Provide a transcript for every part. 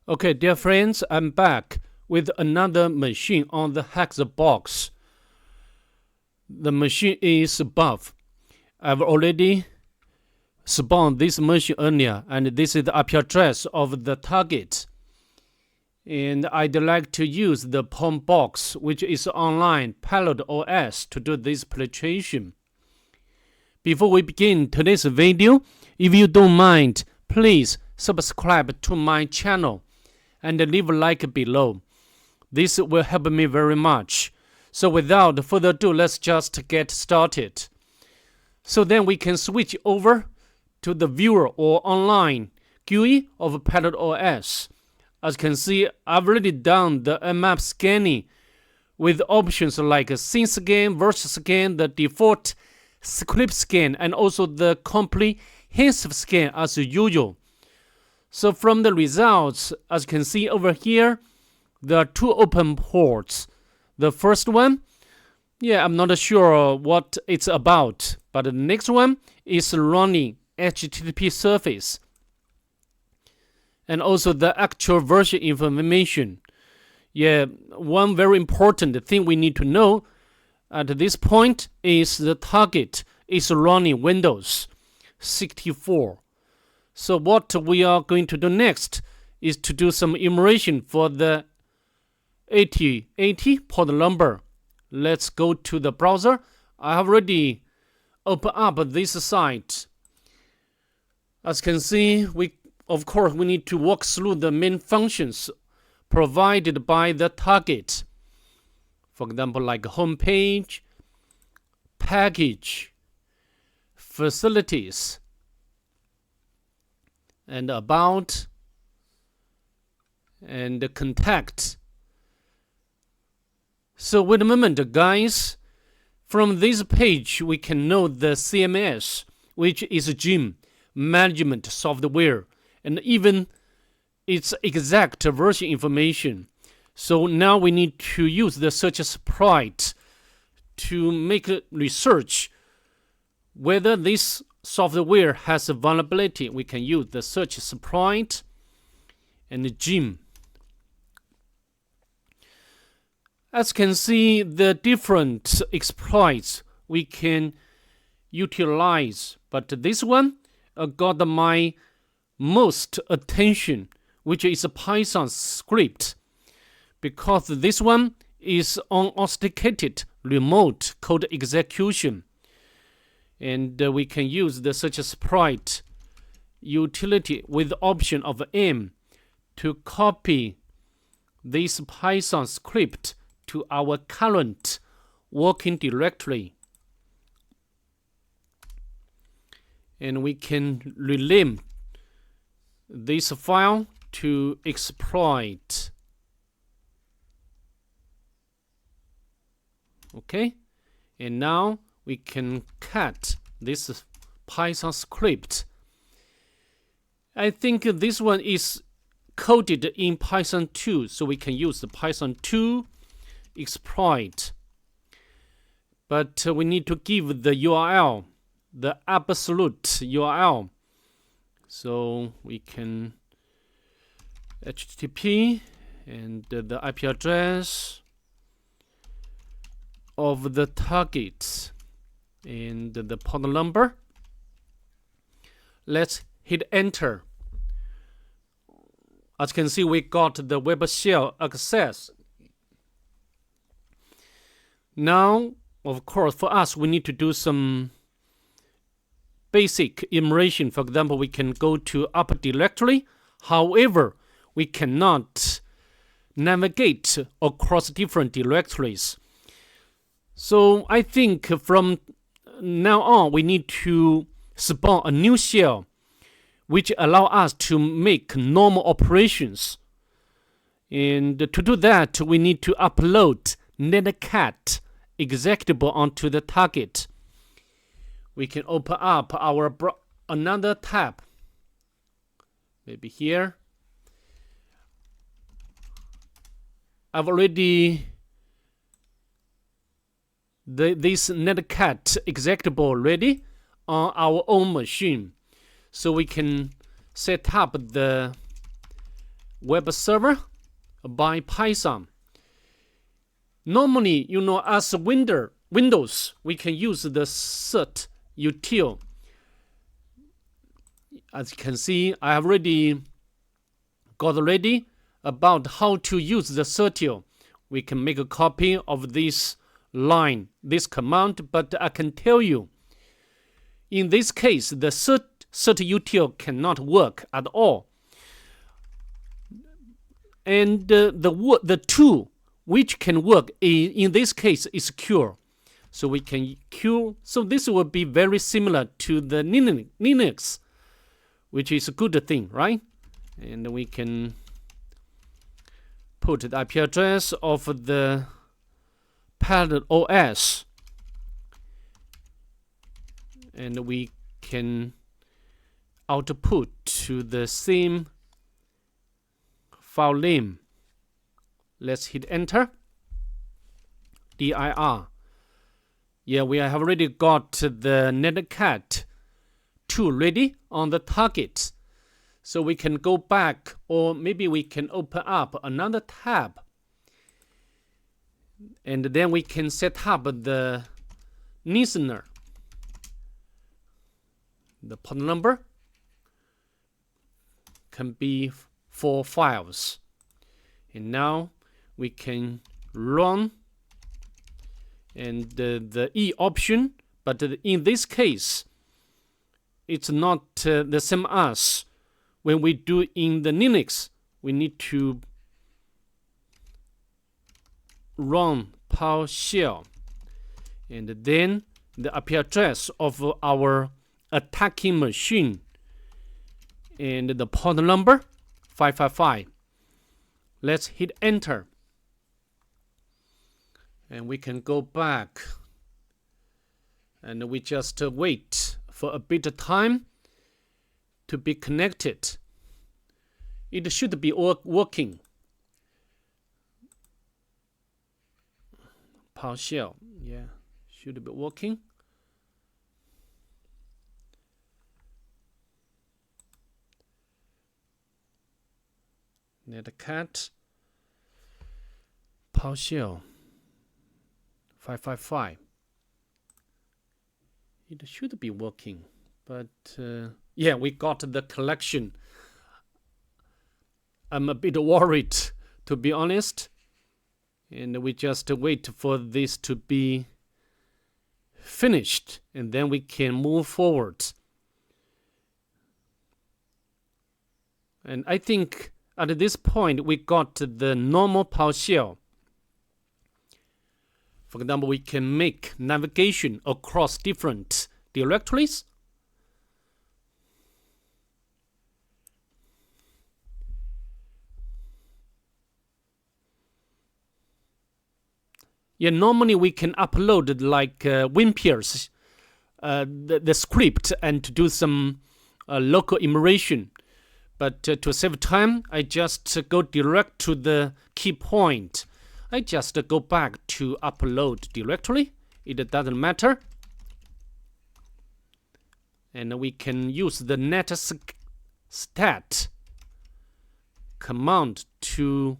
Okay, dear friends, I'm back with another machine on the Hackthebox. The machine is buff. I've already spawned this machine earlier, and this is the IP address of the target. And I'd like to use the Pentesting, which is online Pilot OS, to do this penetration. Before we begin today's video, if you don't mind, please subscribe to my channel and leave a like below. This will help me very much. So without further ado, let's just get started. So then we can switch over to the viewer or online GUI of Pilot OS. As you can see, I've already done the map scanning with options like scene scan, versus scan, the default script scan, and also the comprehensive scan as usual. So from the results, as you can see over here, there are two open ports. The first one, I'm not sure what it's about, but the next one is running HTTP service. And also the actual version information. One very important thing we need to know at this point is the target is running Windows 64. So what we are going to do next is to do some emulation for the 8080 port number. Let's go to the browser. I have already opened up this site. As you can see, we need to walk through the main functions provided by the target. For example, like home page, package, facilities, and about, and contact. So wait a moment, guys. From this page, we can know the CMS, which is GIM, management software, and even its exact version information. So now we need to use the search sprite to make a research whether this software has a vulnerability. We can use the search sprite and the GIM. As you can see, the different exploits we can utilize, but this one got my most attention, which is a Python script, because this one is unauthenticated remote code execution. And we can use the search sprite utility with the option of M to copy this Python script to our current working directory. And we can rename this file to exploit. Okay, and now we can cut this Python script. I think this one is coded in Python 2, so we can use the Python 2 exploit. But we need to give the URL, the absolute URL. So we can HTTP and the IP address of the target and the port number. Let's hit enter. As you can see, we got the web shell access. Now, of course, for us, we need to do some basic emulation. For example, we can go to up directory. However, we cannot navigate across different directories. So I think from now on, we need to spawn a new shell which allow us to make normal operations. And to do that, we need to upload netcat executable onto the target. We can open up our another tab, maybe here. I've already this netcat executable ready on our own machine, so we can set up the web server by Python. Normally, as Windows, we can use the cert util. As you can see, I have already got ready about how to use the certil. We can make a copy of this line, this command, but I can tell you, in this case, the cert util cannot work at all. And the tool which can work in this case is cure. So we can cure. So this will be very similar to the Linux, which is a good thing, right? And we can put the IP address of the parent OS, and we can output to the same file name. Let's hit enter. dir. Yeah, we have already got the netcat tool ready on the target. So we can go back, or maybe we can open up another tab. And then we can set up the listener. The port number can be 4 files. And now we can run, and the E option, but in this case, it's not the same as when we do in the Linux. We need to run PowerShell, and then the IP address of our attacking machine, and the port number 555. Let's hit enter, and we can go back, and we just wait for a bit of time to be connected. It should be working. PowerShell, yeah, should be working. Netcat PowerShell 555. It should be working, but yeah, we got the collection. I'm a bit worried, to be honest, and we just wait for this to be finished, and then we can move forward. And I think at this point we got the normal PowerShell. For example, we can make navigation across different directories. Yeah, normally we can upload like WinPears, the script, and to do some local immersion. But to save time, I just go direct to the key point. I just go back to upload directory. It doesn't matter. And we can use the netstat command to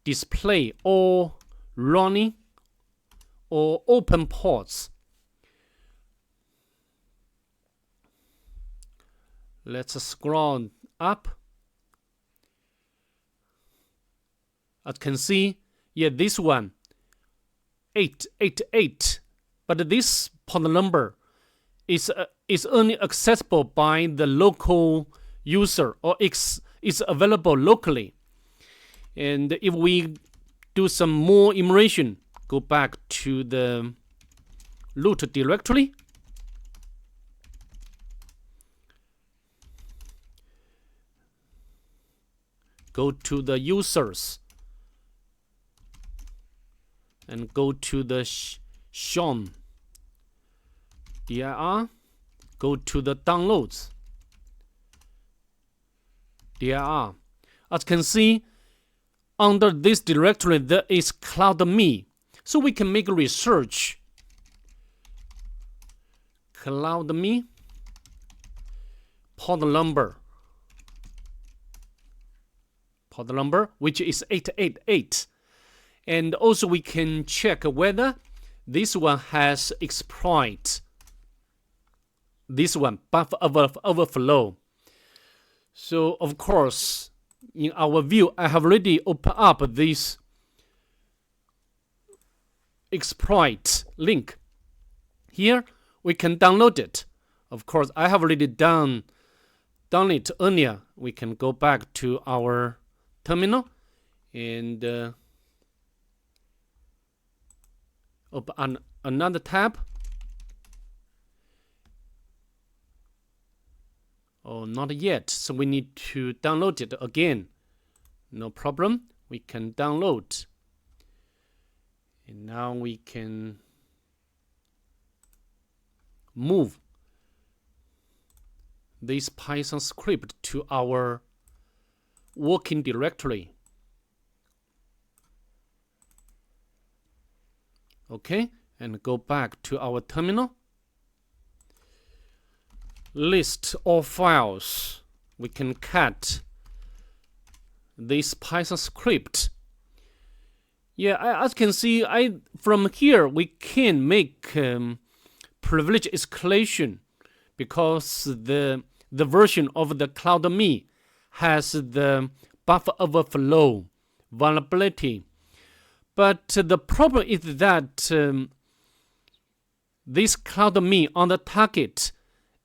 display all running or open ports. Let's scroll up. As you can see, yeah, this one 888, but this port number is only accessible by the local user, or is available locally. And if we do some more immersion, go back to the root directory. Go to the users and go to the shown dir. Go to the downloads dir. As you can see, under this directory there is CloudMe, so we can make research. CloudMe port number port number, which is 888. And also we can check whether this one has exploit. This one, buffer overflow. So of course, in our view, I have already opened up this exploit link. Here we can download it. Of course, I have already done it earlier. We can go back to our terminal and open another tab. Oh, not yet. So we need to download it again. No problem. We can download. And now we can move this Python script to our working directory. Okay, and go back to our terminal. List all files. We can cut this Python script. Yeah, as you can see, from here we can make privilege escalation because the version of the CloudMe has the buffer overflow vulnerability. But the problem is that this CloudMe on the target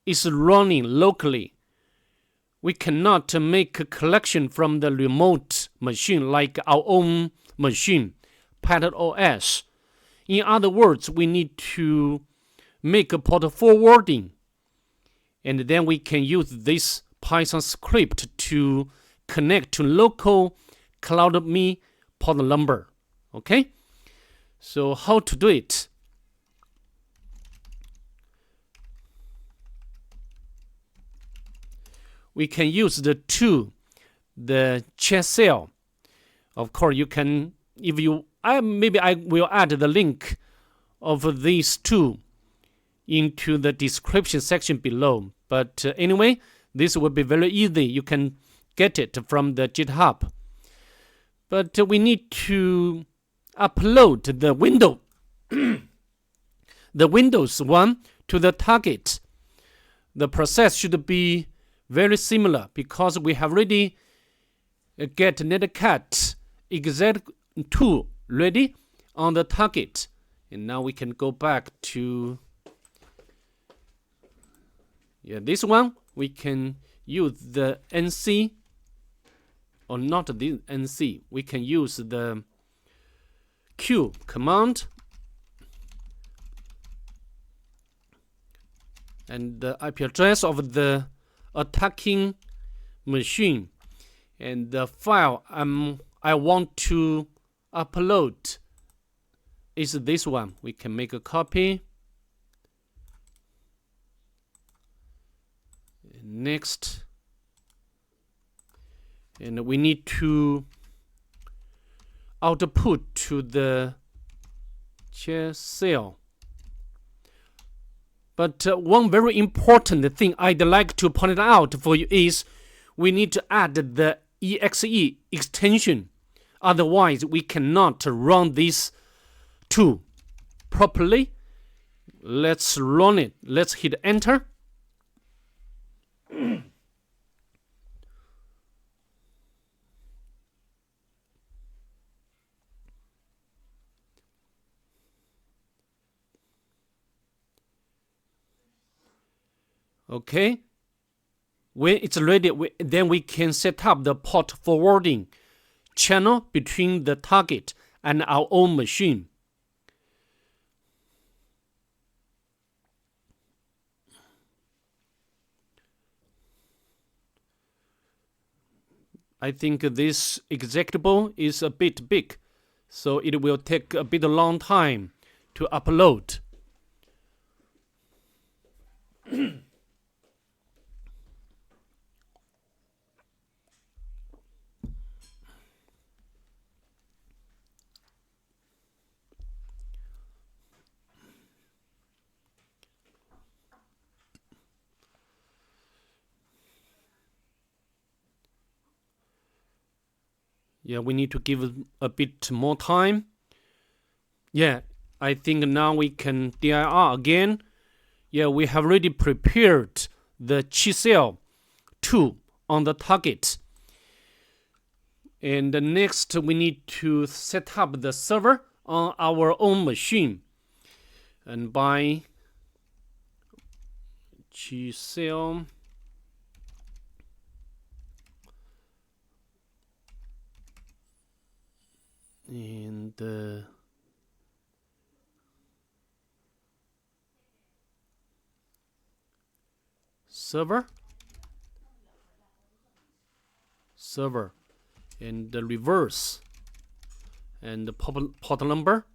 is running locally. We cannot make a collection from the remote machine like our own machine, Pattern OS. In other words, we need to make a port forwarding, and then we can use this Python script to connect to local CloudMe port number. Okay, so how to do it? We can use the chiesel. Of course, you can, if you, maybe I will add the link of these two into the description section below. But anyway, this will be very easy. You can get it from the GitHub. But we need to upload the window, the Windows one to the target. The process should be very similar because we have already get netcat exec2 ready on the target. And now we can go back to this one. We can use the nc, or not the nc. We can use the q command and the IP address of the attacking machine, and the file I want to upload is this one. We can make a copy. Next, and we need to output to the chiesel. But one very important thing I'd like to point out for you is we need to add the exe extension. Otherwise, we cannot run this tool properly. Let's run it. Let's hit enter. Okay, when it's ready, then we can set up the port forwarding channel between the target and our own machine. I think this executable is a bit big, so it will take a bit long time to upload. Yeah, we need to give a bit more time. Yeah, I think now we can DIR again. Yeah, we have already prepared the chiesel tool on the target. And next, we need to set up the server on our own machine. And by chiesel and server and the reverse and the port number.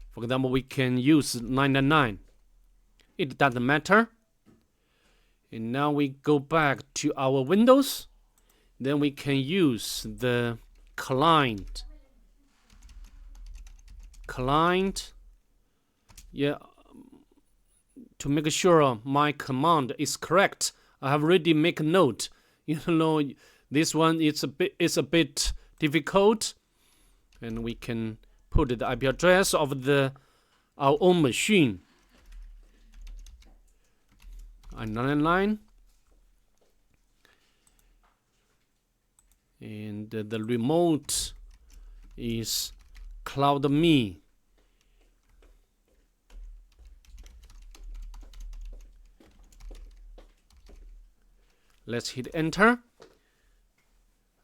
For example, we can use 999. It doesn't matter. And now we go back to our Windows. Then we can use the client. Yeah, to make sure my command is correct, I have already make a note. You know, this one is a bit difficult, and we can put the IP address of our own machine. 999, and the remote is CloudMe. Let's hit enter.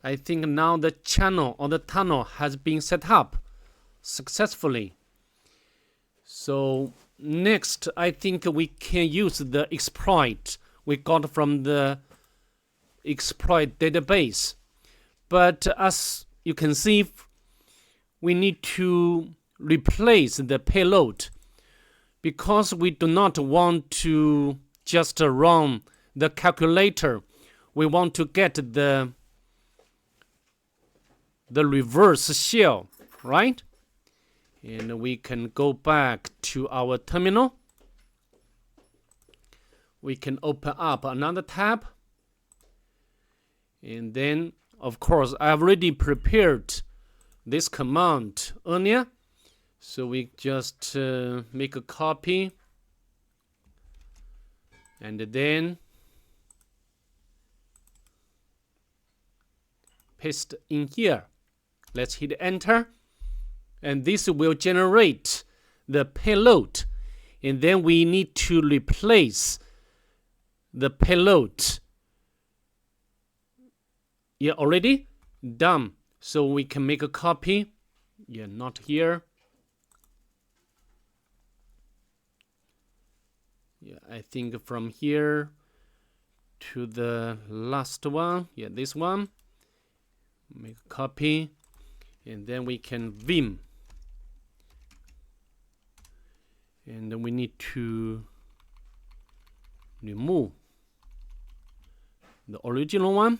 I think now the channel or the tunnel has been set up successfully. So next, I think we can use the exploit we got from the exploit database. But as you can see, we need to replace the payload because we do not want to just run the calculator. We want to get the reverse shell, right? And we can go back to our terminal. We can open up another tab. And then, of course, I've already prepared this command earlier. So we just make a copy. And then paste in here. Let's hit enter. And this will generate the payload. And then we need to replace the payload. Yeah, already done. So we can make a copy. Yeah, not here. Yeah, I think from here to the last one. Yeah, this one. Make a copy. And then we can vim. And then we need to remove the original one.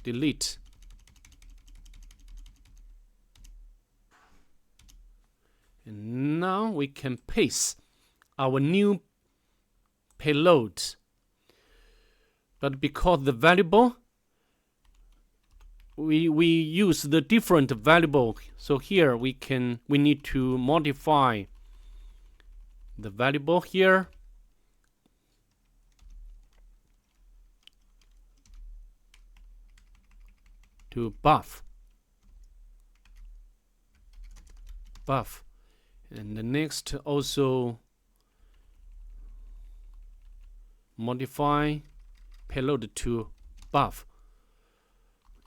Delete. And now we can paste our new payload. But because the variable, we use the different variable. So here we need to modify the variable here. To buff. And the next also modify payload to buff.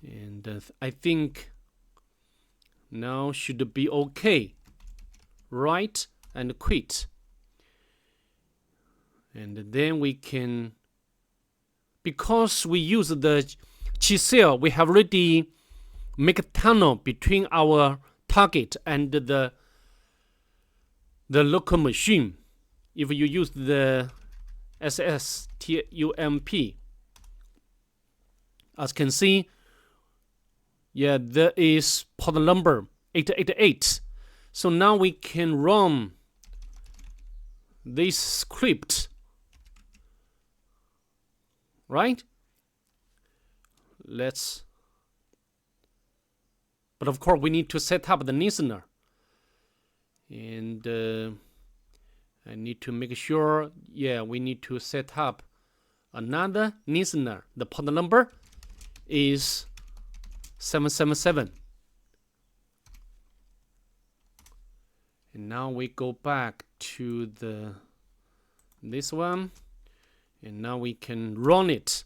And I think now should be okay. Right, and quit. And then we can, because we use the chiesel, we have already make a tunnel between our target and the local machine. If you use the SSTUMP, as you can see, yeah, there is port number 888. So now we can run this script, right? But of course we need to set up the listener. And I need to make sure, we need to set up another listener. The port number is 777. And now we go back to this one, and now we can run it.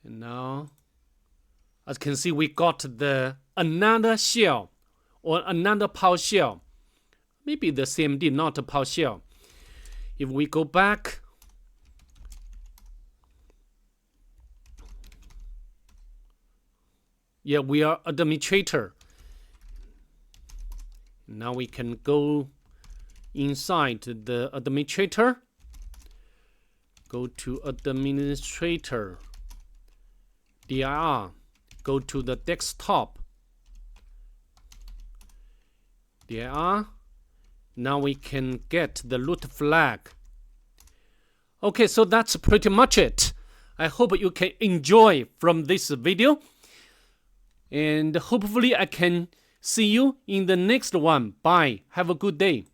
And now, as you can see, we got another shell or another PowerShell. Maybe the CMD, not a PowerShell. If we go back, we are administrator. Now we can go inside the administrator. Go to administrator, dir, go to the desktop, dir. Now we can get the root flag. Okay, so that's pretty much it. I hope you can enjoy from this video. And hopefully I can see you in the next one. Bye. Have a good day.